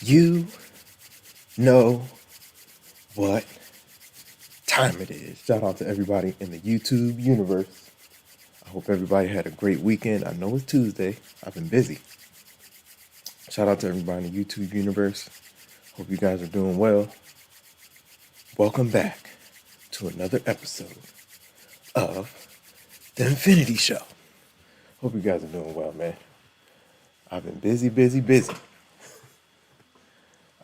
You know what time it is. Shout out to everybody in the YouTube universe. I hope everybody had a great weekend. I know it's Tuesday. I've been busy. Shout out to everybody in the YouTube universe. Hope you guys are doing well. Welcome back to another episode of The Infinity Show. Hope you guys are doing well, man. I've been busy.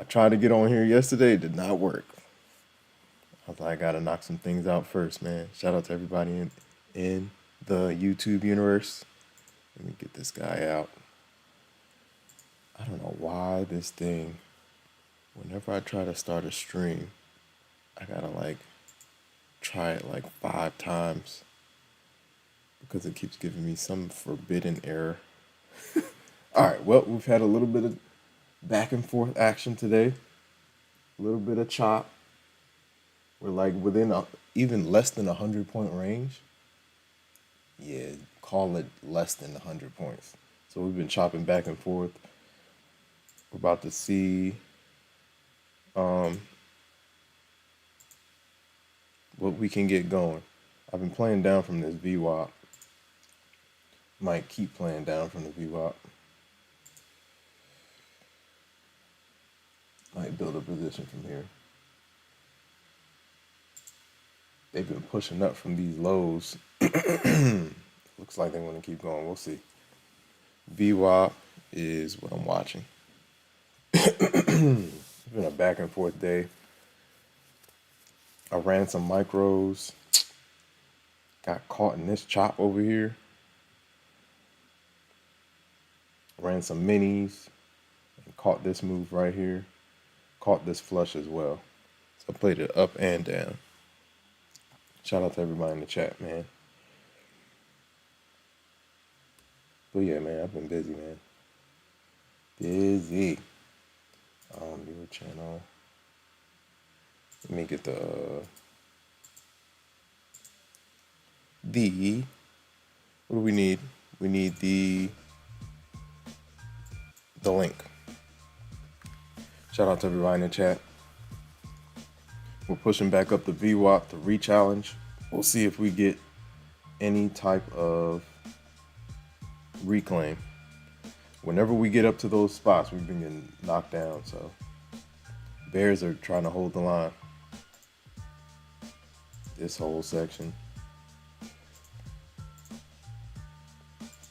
I tried to get on here yesterday. It did not work. I was like, I gotta knock some things out first, man. Shout out to everybody in the YouTube universe. Let me get this guy out. I don't know why this thing, whenever I try to start a stream, I gotta try it 5 times because it keeps giving me some forbidden error. All right, well, we've had a little bit of back and forth action today. A little bit of chop. We're within even less than 100-point range. Yeah, call it less than 100 points. So we've been chopping back and forth. We're about to see what we can get going. I've been playing down from this VWAP. Might keep playing down from the VWAP. Might build a position from here. They've been pushing up from these lows. Looks like they want to keep going. We'll see. VWAP is what I'm watching. It's been a back and forth day. I ran some micros. Got caught in this chop over here. Ran some minis. And caught this move right here. Caught this flush as well. So I played it up and down. Shout out to everybody in the chat, man. But yeah, man, I've been busy, man. Busy. Your channel. Let me get the what do we need? We need the link. Shout out to everybody in the chat. We're pushing back up the VWAP, the re-challenge. We'll see if we get any type of reclaim. Whenever we get up to those spots, we've been getting knocked down. So bears are trying to hold the line. This whole section.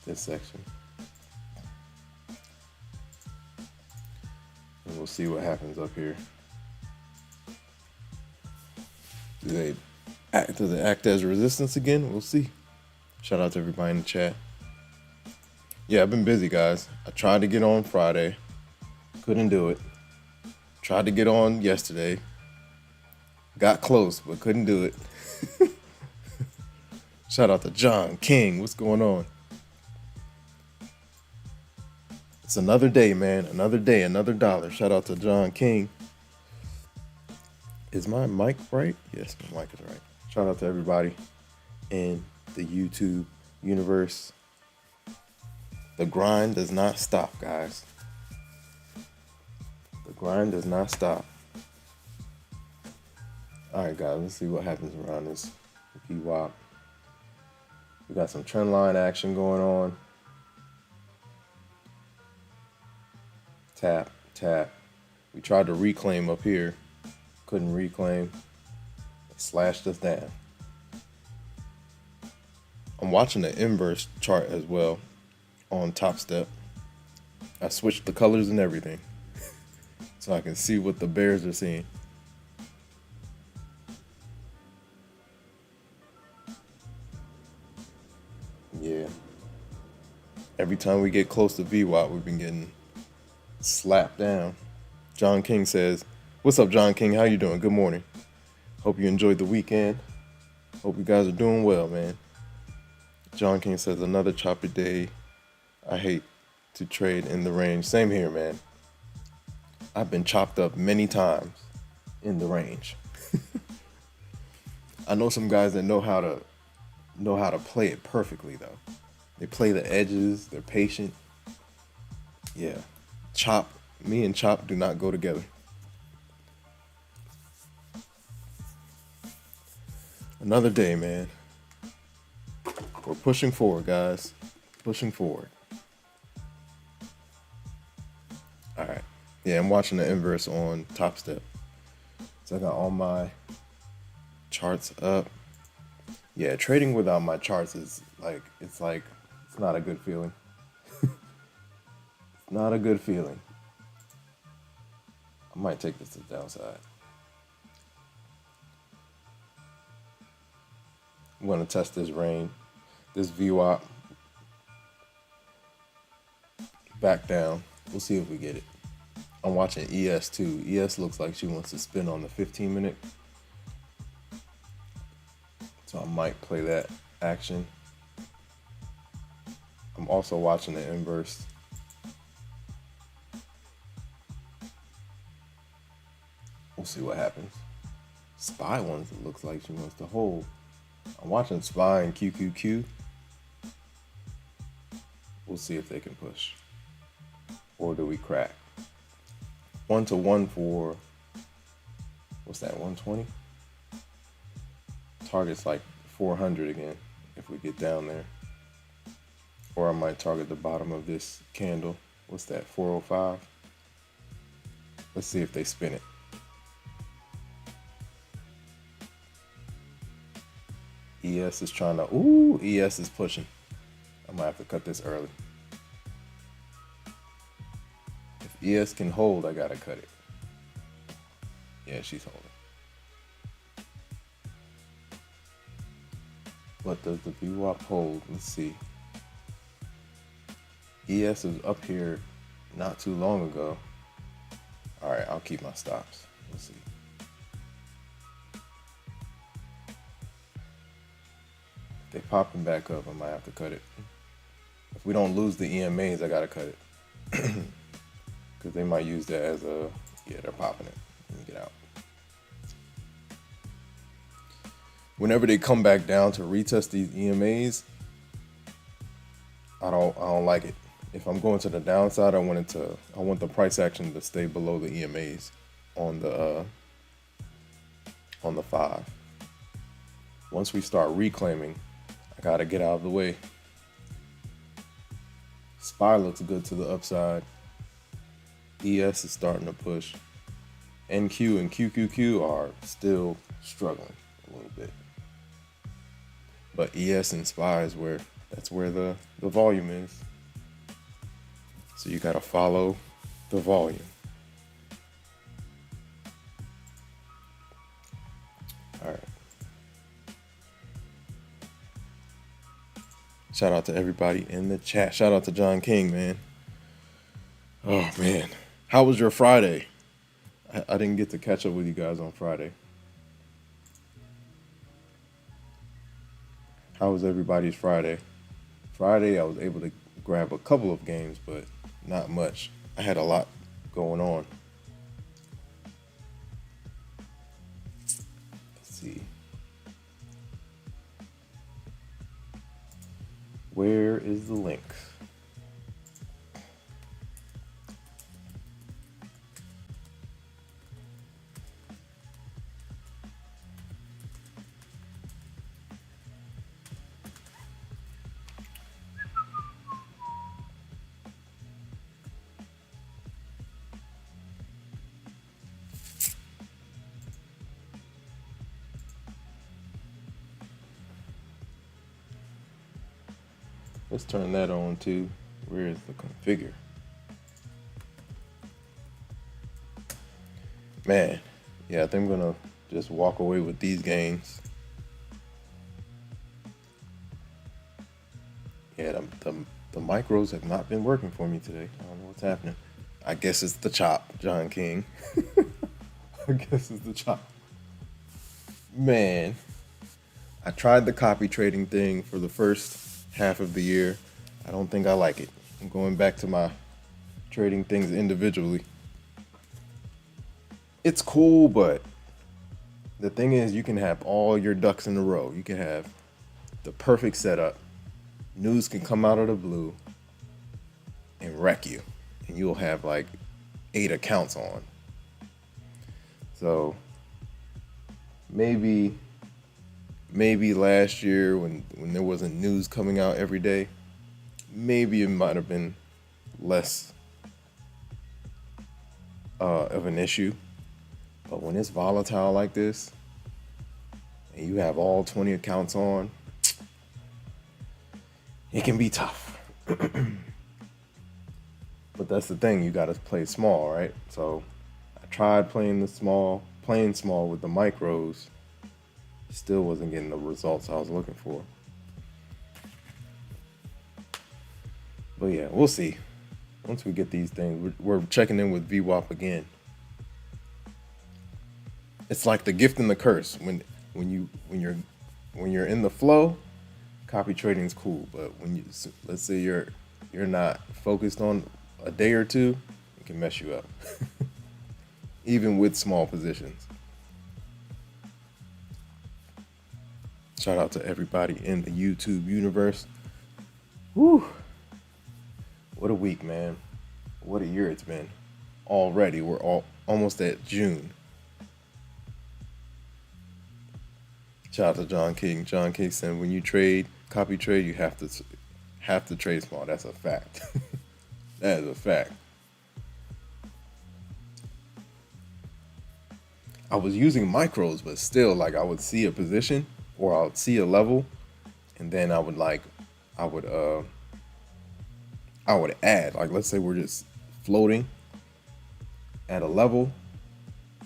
This section. And we'll see what happens up here. Do they act as resistance again? We'll see. Shout out to everybody in the chat. Yeah, I've been busy, guys. I tried to get on Friday. Couldn't do it. Tried to get on yesterday. Got close, but couldn't do it. Shout out to John King. What's going on? It's another day, man. Another day, another dollar. Shout out to John King. Is my mic right? Yes, my mic is right. Shout out to everybody in the YouTube universe. The grind does not stop, guys. The grind does not stop. All right, guys, let's see what happens around this VWAP. We got some trend line action going on. Tap, tap. We tried to reclaim up here. Couldn't reclaim. It slashed us down. I'm watching the inverse chart as well on Topstep. I switched the colors and everything so I can see what the bears are seeing. Yeah. Every time we get close to VWAP, we've been getting slapped down. John King says, "What's up, John King? How you doing? Good morning. Hope you enjoyed the weekend. Hope you guys are doing well, man." John King says, "Another choppy day. I hate to trade in the range." Same here, man. I've been chopped up many times in the range. I know some guys that know how to play it perfectly though. They play the edges, they're patient. Yeah. Chop Me and Chop do not go together. Another day, man. We're pushing forward, guys. Pushing forward. All right. Yeah, I'm watching the inverse on Topstep. So I got all my charts up. Yeah, trading without my charts is it's not a good feeling. It's not a good feeling. I might take this to the downside. I'm going to test this range, this VWAP back down. We'll see if we get it. I'm watching ES too. ES looks like she wants to spin on the 15-minute. So I might play that action. I'm also watching the inverse. We'll see what happens. SPY ones, it looks like she wants to hold. I'm watching SPY and QQQ. We'll see if they can push. Or do we crack? 1-to-1 for, what's that, 120? Target's like 400 again if we get down there. Or I might target the bottom of this candle. What's that, 405? Let's see if they spin it. ES is trying to, ooh, ES is pushing. I might have to cut this early. If ES can hold, I gotta cut it. Yeah, she's holding. But does the VWAP hold? Let's see. ES is up here not too long ago. All right, I'll keep my stops. We'll see. If they popping back up, I might have to cut it. If we don't lose the EMAs, I gotta cut it. Because they might use that as a, yeah, they're popping it. Let me get out. Whenever they come back down to retest these EMAs, I don't like it. If I'm going to the downside, I want the price action to stay below the EMAs on the 5. Once we start reclaiming, I gotta get out of the way. SPY looks good to the upside. ES is starting to push. NQ and QQQ are still struggling a little bit. But ES and SPY is that's where the volume is. So you gotta follow the volume. All right. Shout out to everybody in the chat. Shout out to John King, man. Oh man, how was your Friday? I didn't get to catch up with you guys on Friday. How was everybody's Friday? Friday, I was able to grab a couple of games, but not much. I had a lot going on. Let's see. Where is the link? Let's turn that on too. Where is the configure? Man, yeah, I think I'm gonna just walk away with these games. Yeah, the micros have not been working for me today. I don't know what's happening. I guess it's the chop, John King. I guess it's the chop. Man, I tried the copy trading thing for the first half of the year. I don't think I like it. I'm going back to my trading things individually. It's cool, but the thing is, you can have all your ducks in a row. You can have the perfect setup. News can come out of the blue and wreck you. And you'll have like 8 accounts on. So maybe last year when there wasn't news coming out every day, maybe it might have been less of an issue. But when it's volatile like this, and you have all 20 accounts on, it can be tough. But that's the thing, you got to play small, right? So I tried playing small with the micros, still wasn't getting the results I was looking for. But yeah, we'll see. Once we get these things, we're checking in with VWAP again. It's like the gift and the curse. When you're in the flow, copy trading is cool. But let's say you're not focused on a day or two, it can mess you up. Even with small positions. Shout out to everybody in the YouTube universe. Woo! What a week, man. What a year it's been. Already, we're almost at June. Shout out to John King. John King said, when you copy trade, you have to trade small. That's a fact. That is a fact. I was using micros, but still, like, I would see a position or I would see a level, and then I would add. Like, let's say we're just floating at a level,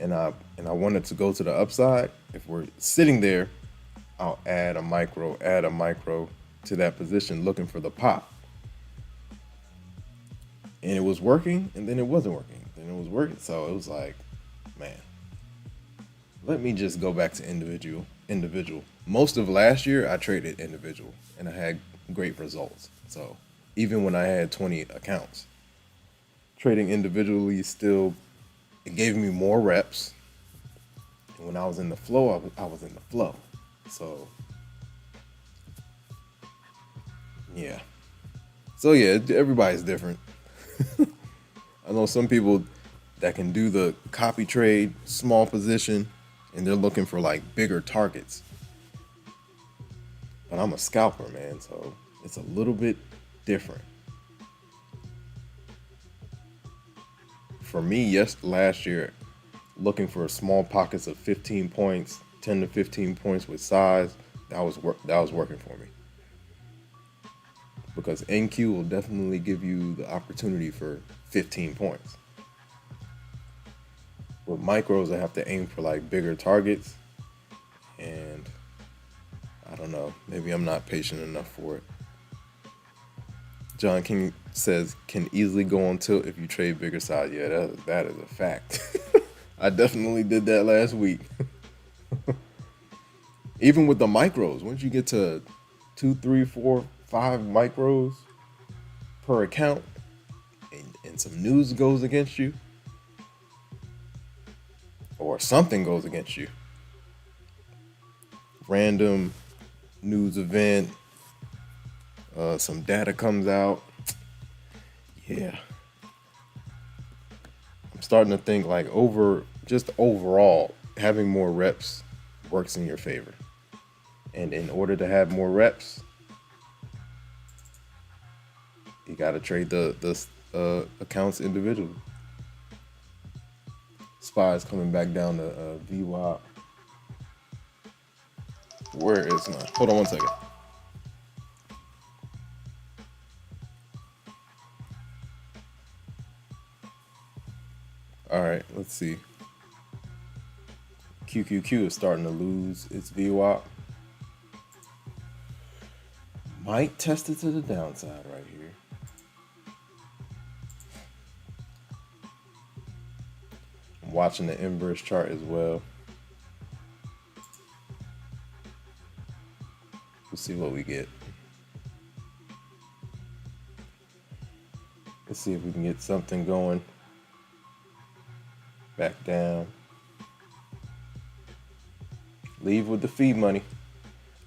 and I wanted to go to the upside. If we're sitting there, I'll add a micro to that position, looking for the pop. And it was working, and then it wasn't working. Then it was working, so it was like, man, let me just go back to individual. Most of last year, I traded individual, and I had great results. So even when I had 20 accounts, trading individually it gave me more reps. And when I was in the flow, I was in the flow. So yeah. So yeah, everybody's different. I know some people that can do the copy trade, small position, and they're looking for like bigger targets. But I'm a scalper, man, so it's a little bit different. For me, last year, looking for small pockets of 15 points, 10 to 15 points with size, that was working for me. Because NQ will definitely give you the opportunity for 15 points. With micros, I have to aim for like bigger targets, and I don't know, maybe I'm not patient enough for it. John King says, can easily go on tilt if you trade bigger size. Yeah, that is a fact. I definitely did that last week. Even with the micros, once you get to 2, 3, 4, 5 micros per account, and some news goes against you, or something goes against you, random news event, some data comes out, yeah, I'm starting to think like overall, having more reps works in your favor. And in order to have more reps, you got to trade the accounts individually. SPY is coming back down to VWAP. Where is my? Hold on one second. All right, let's see. QQQ is starting to lose its VWAP. Might test it to the downside right here. I'm watching the inverse chart as well. We'll see what we get. Let's see if we can get something going. Back down. Leave with the fee money.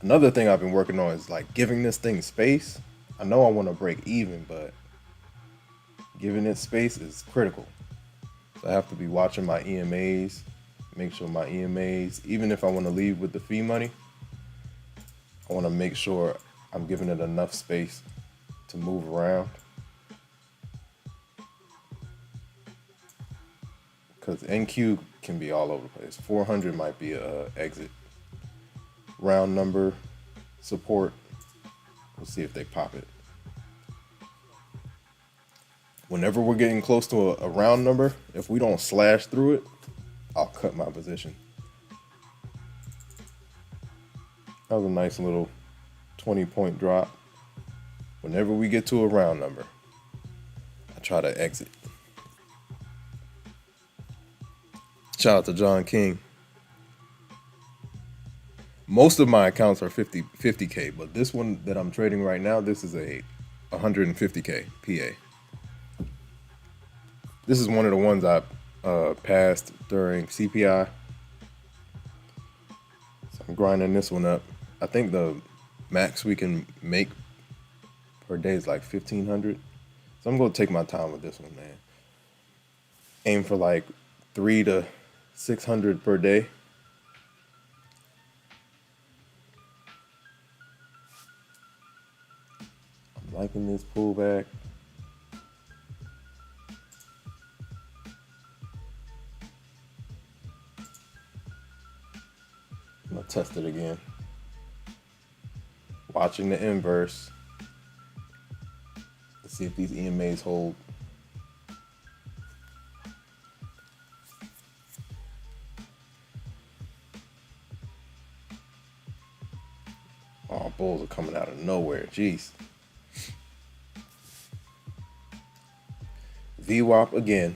Another thing I've been working on is like giving this thing space. I know I want to break even, but giving it space is critical. So I have to be watching my EMAs, make sure my EMAs, even if I want to leave with the fee money, I want to make sure I'm giving it enough space to move around. Because NQ can be all over the place. 400 might be a exit. Round number, support. We'll see if they pop it. Whenever we're getting close to a round number, if we don't slash through it, I'll cut my position. That was a nice little 20-point drop. Whenever we get to a round number, I try to exit. Shout out to John King. Most of my accounts are 50K, but this one that I'm trading right now, this is a 150K PA. This is one of the ones I passed during CPI. So I'm grinding this one up. I think the max we can make per day is like 1,500. So I'm going to take my time with this one, man. Aim for like 300 to 600 per day. I'm liking this pullback. I'm gonna test it again. Watching the inverse. Let's see if these EMAs hold. Oh, bulls are coming out of nowhere. Jeez. VWAP again.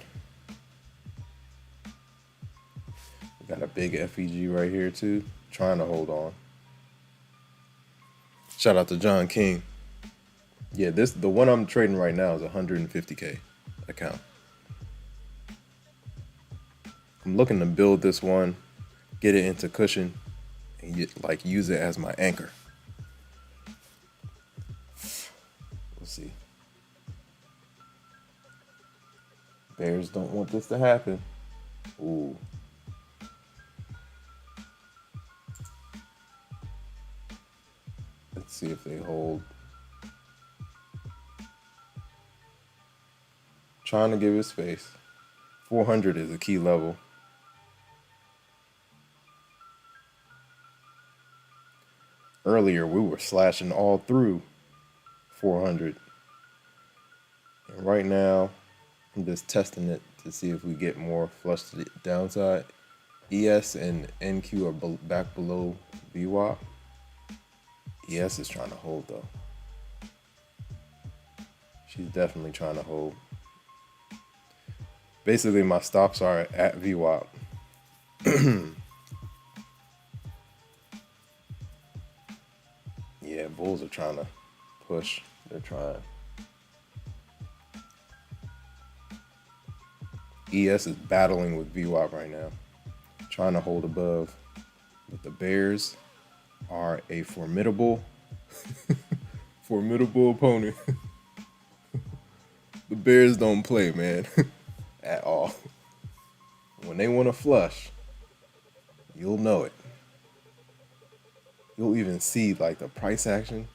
We got a big FEG right here too. Trying to hold on. Shout out to John King. Yeah, the one I'm trading right now is 150K account. I'm looking to build this one, get it into cushion, and use it as my anchor. We'll see. Bears don't want this to happen. Ooh. Let's see if they hold. Trying to give it space. 400 is a key level. Earlier, we were slashing all through 400. And right now, I'm just testing it to see if we get more flush to the downside. ES and NQ are back below VWAP. ES is trying to hold though. She's definitely trying to hold. Basically, my stops are at VWAP. Yeah, bulls are trying to push. They're trying. ES is battling with VWAP right now, trying to hold above. But the Bears are a formidable opponent. The Bears don't play, man, at all. When they want to flush, you'll know it. You'll even see like the price action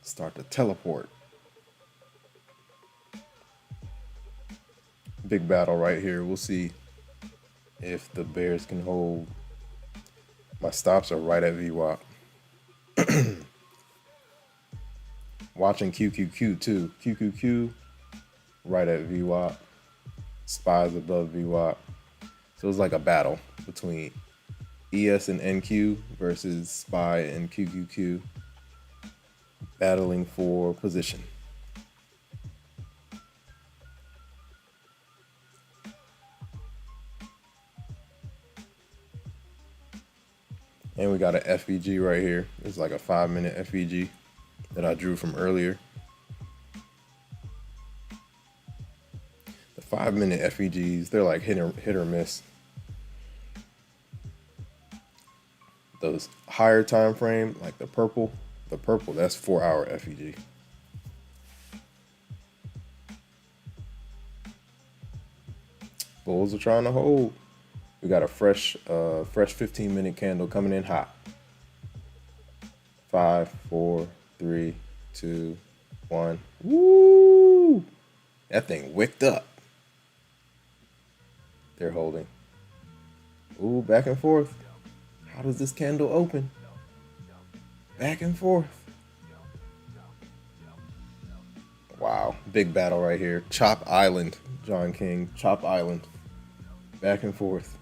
start to teleport. Big battle right here. We'll see if the Bears can hold. My stops are right at VWAP. Watching QQQ too. QQQ right at VWAP. SPY's above VWAP. So it's like a battle between ES and NQ versus SPY and QQQ. Battling for position. And we got an FEG right here. It's like a 5-minute FEG that I drew from earlier. The 5-minute FEGs, they're like hit or miss. Those higher time frame, like the purple, that's 4-hour FEG. Bulls are trying to hold. We got a fresh 15-minute candle coming in hot. 5, 4, 3, 2, 1. Woo! That thing wicked up. They're holding. Ooh, back and forth. How does this candle open? Back and forth. Wow, big battle right here. Chop Island, John King. Chop Island. Back and forth.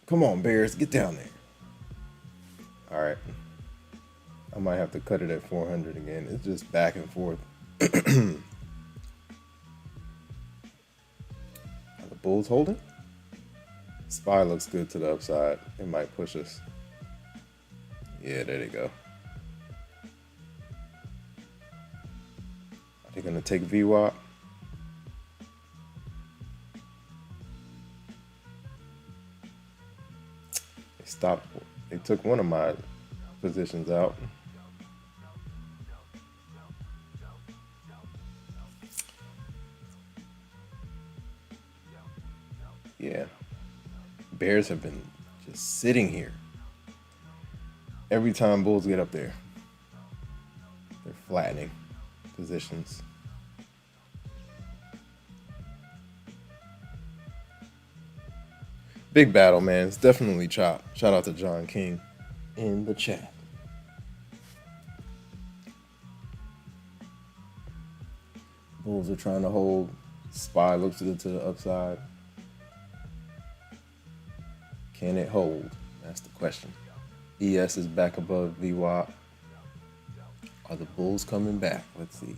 Come on, Bears, get down there. All right. I might have to cut it at 400 again. It's just back and forth. Are the Bulls holding? SPY looks good to the upside. It might push us. Yeah, there they go. Are they going to take VWAP? They stopped. They took one of my positions out. Yeah. Bears have been just sitting here. Every time Bulls get up there, they're flattening positions. Big battle, man. It's definitely chop. Shout out to John King in the chat. Bulls are trying to hold. SPY looks to the upside. Can it hold? That's the question. ES is back above VWAP. Are the Bulls coming back? Let's see.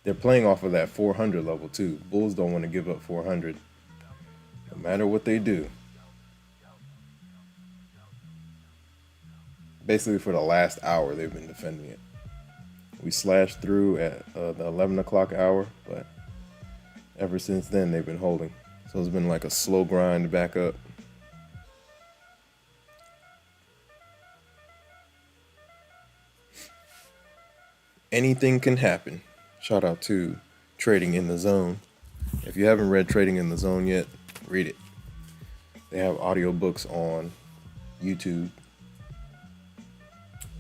They're playing off of that 400 level too. Bulls don't want to give up 400. No matter what they do. Basically for the last hour, they've been defending it. We slashed through at the 11 o'clock hour, but ever since then, they've been holding. So it's been like a slow grind back up. Anything can happen. Shout out to Trading in the Zone. If you haven't read Trading in the Zone yet, read it. They have audiobooks on YouTube.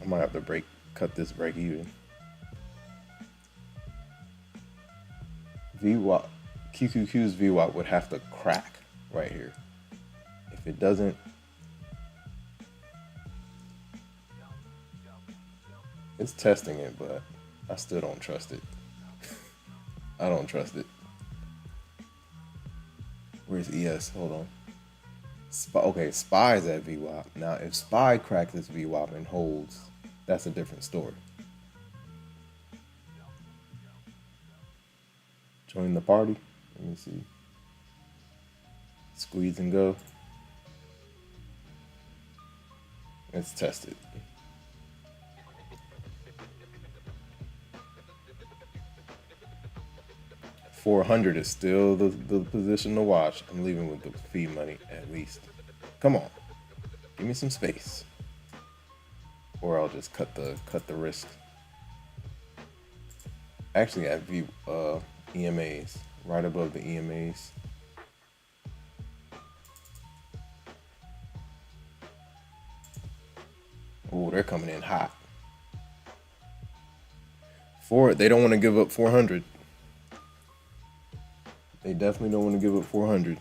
I might have to cut this break even. VWAP, QQQ's VWAP would have to crack right here. If it doesn't, it's testing it, but I still don't trust it. I don't trust it. Where's ES? Hold on. Okay, SPY's at VWAP. Now, if SPY cracks this VWAP and holds, that's a different story. Join the party. Let me see. Squeeze and go. Let's test it. $400 is still the position to watch. I'm leaving with the fee money at least. Come on, give me some space, or I'll just cut the risk. Actually, at EMAs, right above the EMAs. Oh, they're coming in hot. They don't want to give up 400. They definitely don't want to give up 400.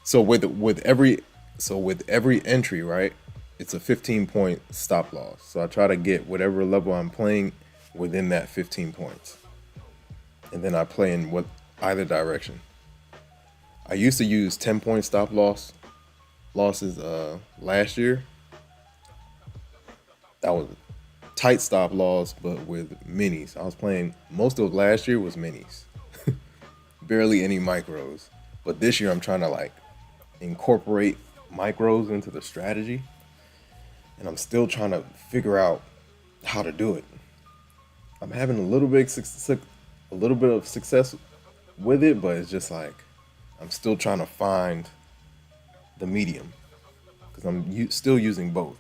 So with every entry, right, it's a 15-point stop loss. So I try to get whatever level I'm playing within that 15 points, and then I play in either direction. I used to use 10-point stop losses last year. That was tight stop loss, but with minis. I was playing, most of last year was minis. Barely any micros. But this year I'm trying to like incorporate micros into the strategy. And I'm still trying to figure out how to do it. I'm having a little bit of success with it, but it's just like I'm still trying to find the medium. because I'm still using both.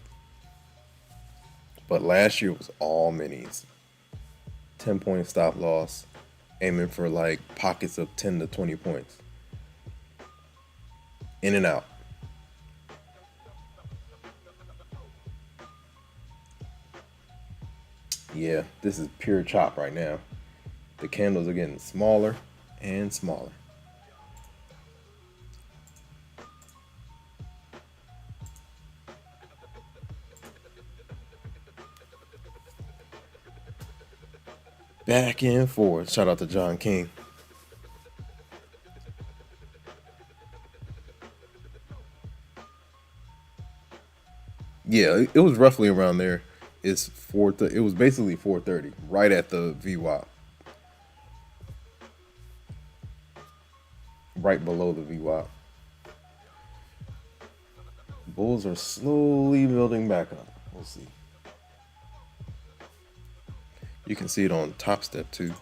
But last year was all minis. 10-point stop loss, aiming for like pockets of 10 to 20 points. In and out. Yeah, this is pure chop right now. The candles are getting smaller and smaller. Back and forth. Shout out to John King. Yeah, it was roughly around there. It's it was basically 4:30, right at the VWAP, right below the VWAP. Bulls are slowly building back up. We'll see. You can see it on Topstep too.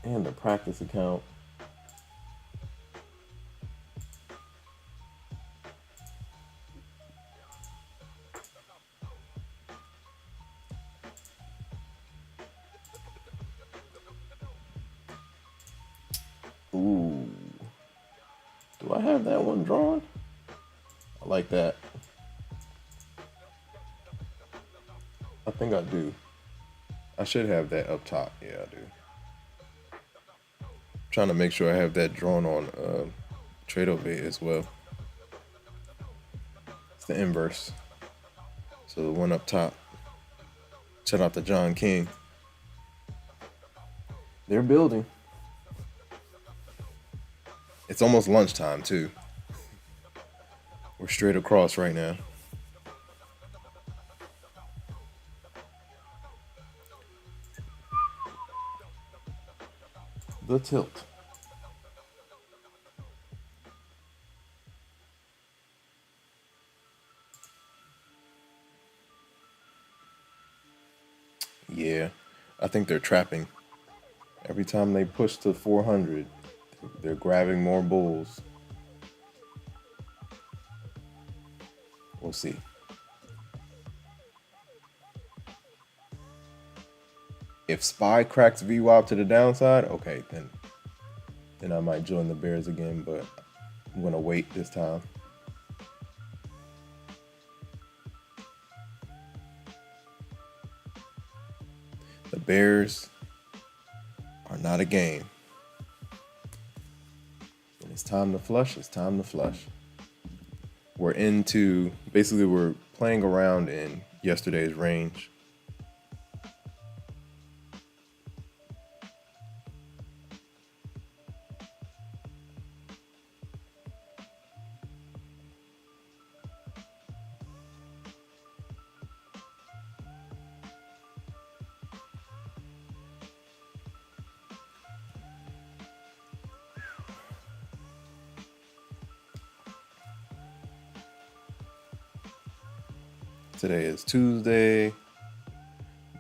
And the practice account. Ooh. Do I have that one drawn? I like that. I think I do. I should have that up top. Yeah, I do. Trying to make sure I have that drawn on Tradeovate as well. It's the inverse. So the one up top. Shout out to John King. They're building. It's almost lunchtime too. We're straight across right now. The tilt. Yeah, I think they're trapping. Every time they push to 400, they're grabbing more bulls. We'll see. If SPY cracks VWAP to the downside, okay, then I might join the bears again, but I'm gonna wait this time. The bears are not a game. When it's time to flush, it's time to flush. We're playing around in yesterday's range. Today is Tuesday,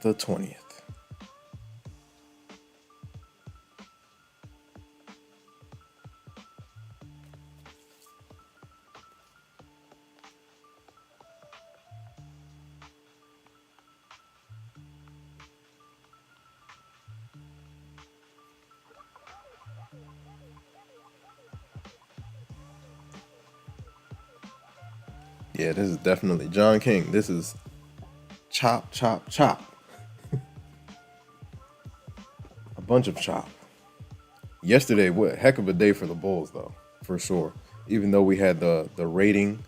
the 20th. Yeah, this is definitely John King. This is chop, chop, chop. A bunch of chop. Yesterday, what heck of a day for the Bulls, though, for sure. Even though we had the rating,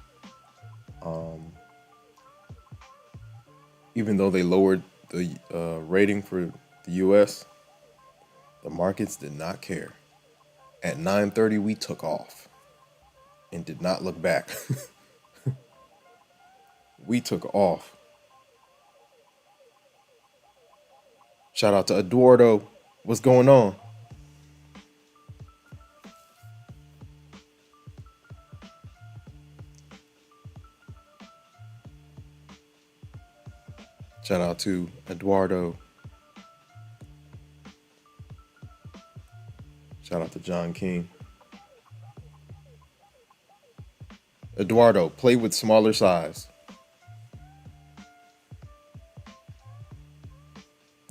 even though they lowered the rating for the U.S., the markets did not care. At 9:30, we took off and did not look back. We took off. Shout out to Eduardo. What's going on? Shout out to Eduardo. Shout out to John King. Eduardo, play with smaller size.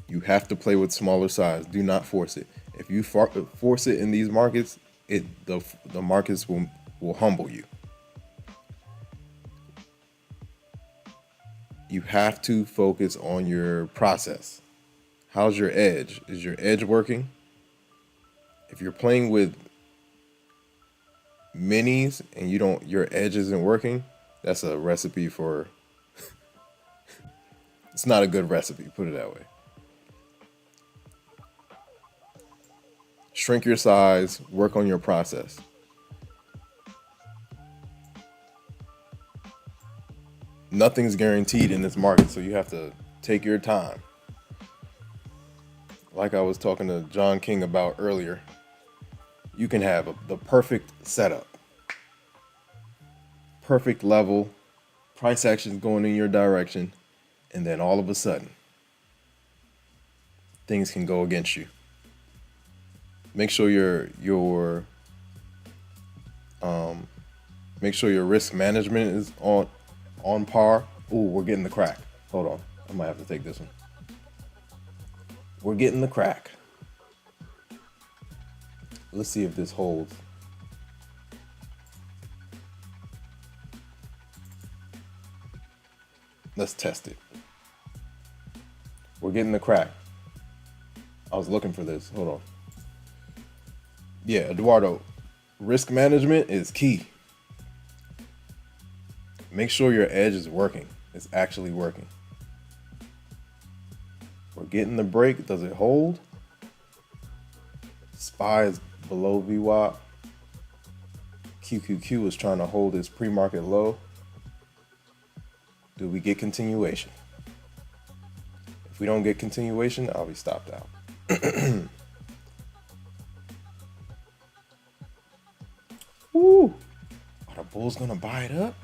You have to play with smaller size. Do not force it. If you force it in these markets, the markets will humble you. You have to focus on your process. How's your edge? Is your edge working? If you're playing with minis and your edge isn't working, that's a recipe for it's not a good recipe, put it that way. Shrink your size, work on your process. Nothing's guaranteed in this market, so you have to take your time. Like I was talking to John King about earlier, you can have the perfect setup, perfect level, price actions going in your direction, and then all of a sudden, things can go against you. Make sure make sure your risk management is on par. Ooh, we're getting the crack. Hold on, I might have to take this one. We're getting the crack. Let's see if this holds. Let's test it. We're getting the crack. I was looking for this. Hold on. Yeah, Eduardo, risk management is key. Make sure your edge is working. It's actually working. We're getting the break. Does it hold? SPY is below VWAP. QQQ is trying to hold its pre-market low. Do we get continuation? If we don't get continuation, I'll be stopped out. Woo! Are the bulls gonna buy it up?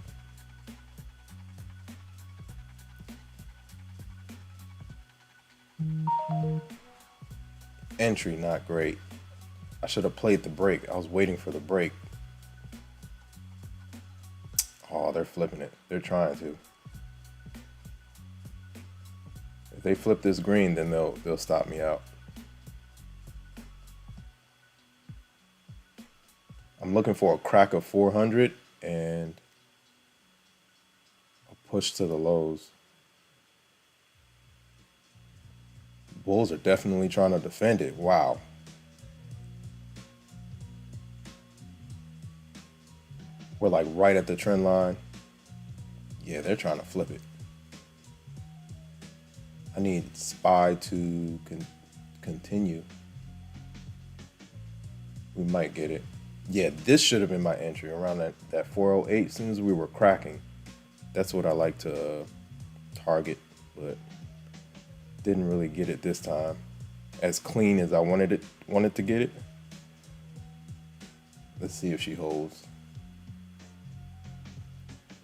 Entry, not great. I should have played the break. I was waiting for the break. Oh, they're flipping it. They're trying to. If they flip this green, then they'll stop me out. I'm looking for a crack of 400 and a push to the lows. Bulls are definitely trying to defend it. Wow. We're like right at the trend line. Yeah, they're trying to flip it. I need SPY to continue. We might get it. Yeah, this should have been my entry around that 408. As soon as we were cracking, that's what I like to target, but didn't really get it this time as clean as I wanted to get it. Let's see if she holds.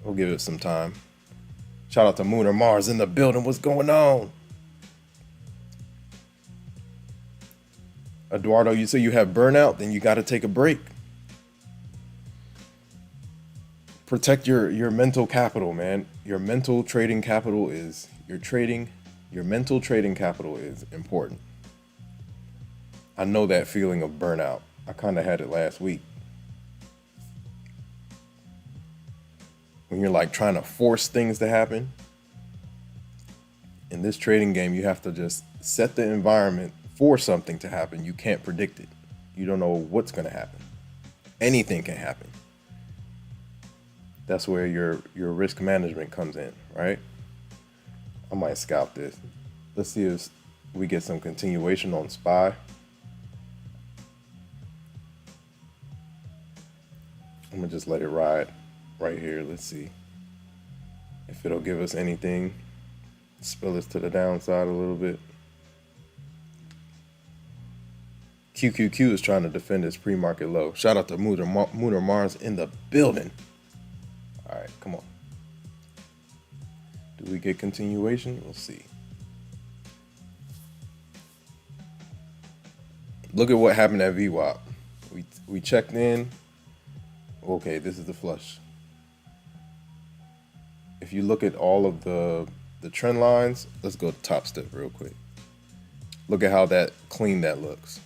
We'll give it some time. Shout out to Moon or Mars in the building. What's going on? Eduardo, you say you have burnout, then you got to take a break. Protect your mental capital, man. Your mental trading capital is your mental trading capital is important. I know that feeling of burnout. I kind of had it last week. When you're like trying to force things to happen. In this trading game, you have to just set the environment for something to happen. You can't predict it. You don't know what's going to happen. Anything can happen. That's where your risk management comes in, right? I might scalp this. Let's see if we get some continuation on SPY. I'm gonna just let it ride right here. Let's see if it'll give us anything. Spill us to the downside a little bit. QQQ is trying to defend its pre-market low. Shout out to Moon or Mars in the building. All right, come on. Do we get continuation? We'll see. Look at what happened at VWAP. We checked in. Okay, this is the flush. if you look at all of the trend lines, let's go to Topstep real quick. Look at how that clean that looks.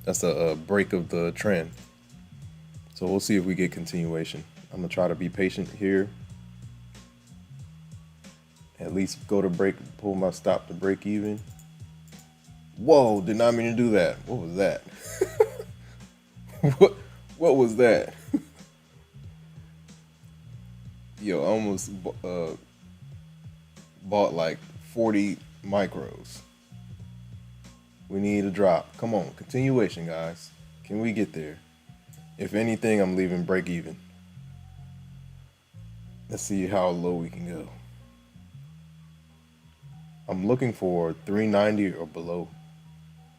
That's a break of the trend. So we'll see if we get continuation. I'm gonna try to be patient here. At least go to break, pull my stop to break even. Whoa, did not mean to do that. What was that? what was that? Yo, I almost bought like 40 micros. We need a drop. Come on, continuation, guys. Can we get there? If anything, I'm leaving break even. Let's see how low we can go. I'm looking for 390 or below,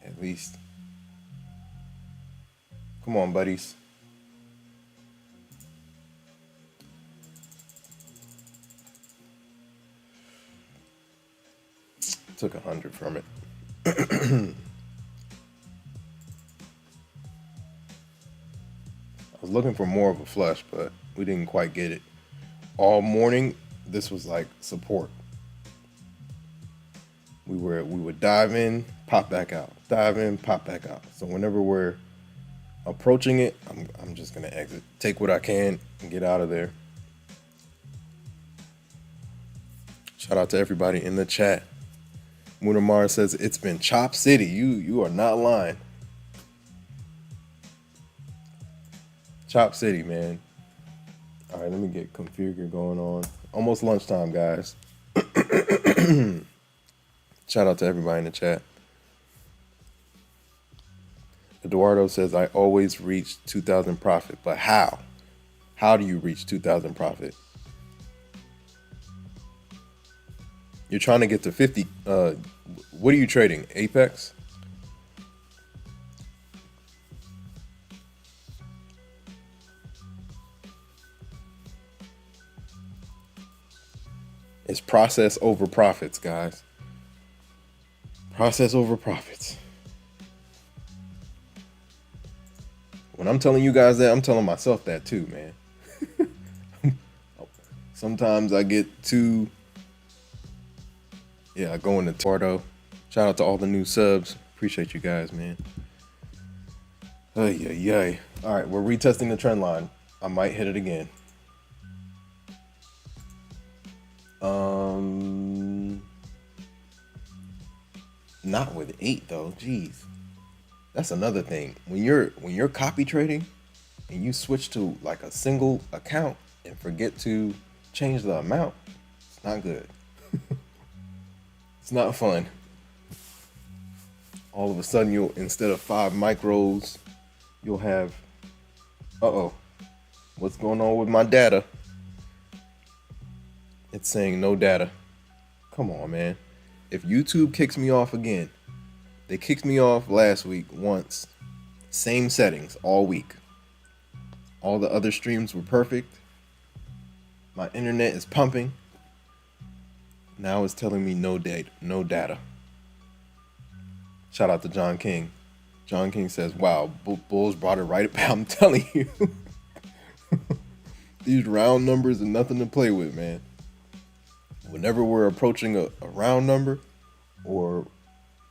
at least. Come on, buddies. Took 100 from it. I was looking for more of a flush, but we didn't quite get it. All morning, this was like support. We would dive in, pop back out, dive in, pop back out. So whenever we're approaching it, I'm just gonna exit, take what I can, and get out of there. Shout out to everybody in the chat. Munamar says it's been Chop City. You are not lying. Chop City, man. All right, let me get configure going on. Almost lunchtime, guys. Shout out to everybody in the chat. Eduardo says, I always reach 2,000 profit, but how? How do you reach 2,000 profit? You're trying to get to 50. What are you trading? Apex? It's process over profits, guys. Process over profits. When I'm telling you guys that, I'm telling myself that too, man. Sometimes I get too... Yeah, I go into Tordo. Shout out to all the new subs. Appreciate you guys, man. Ay. All right, we're retesting the trend line. I might hit it again. Not with 8 though. Jeez, that's another thing. When you're copy trading and you switch to like a single account and forget to change the amount, it's not good. It's not fun. All of a sudden, you'll, instead of 5 micros, you'll have, what's going on with my data? It's saying no data. Come on, man. If YouTube kicks me off again, they kicked me off last week once. Same settings all week. All the other streams were perfect. My internet is pumping. Now it's telling me no data. Shout out to John King. John King says, wow, Bulls brought it right back. I'm telling you. These round numbers are nothing to play with, man. Whenever we're approaching a round number or